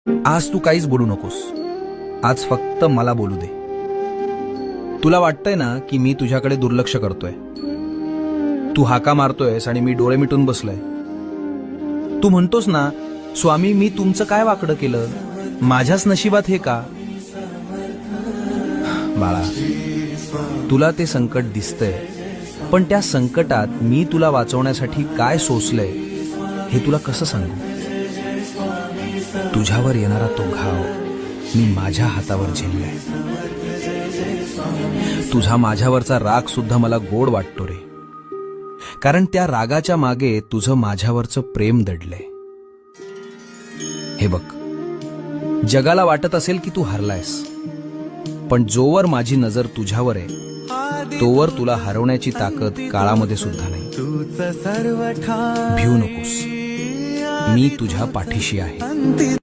आज तू काहीच बोलू नकोस. आज फक्त मला बोलू दे. तुला वाटतंय ना की मी तुझ्याकडे दुर्लक्ष करतोय. तू हाका मारतोयस आणि मी डोळे मिटून बसलोय. तू म्हणतोस ना, स्वामी मी तुमचं काय वाकडं केलं, माझ्याच नशिबात हे का. बाळा, तुला ते संकट दिसतंय, पण त्या संकटात मी तुला वाचवण्यासाठी काय सोसलंय हे तुला कसं सांगू. तुझ्यावर येणारा तो घाव मी माझ्या हातावर झेललाय. तुझा माझ्यावरचा राग सुद्धा मला गोड वाटतो रे, कारण त्या रागाच्या मागे तुझं माझ्यावरचं प्रेम दडलंय. हे बघ, जगाला वाटत असेल की तू हरलायस, पण जोवर माझी नजर तुझ्यावर आहे तोवर तुला हरवण्याची ताकद काळामध्ये सुद्धा नाही. भिऊ नकोस, मी तुझ्या पाठीशी आहे.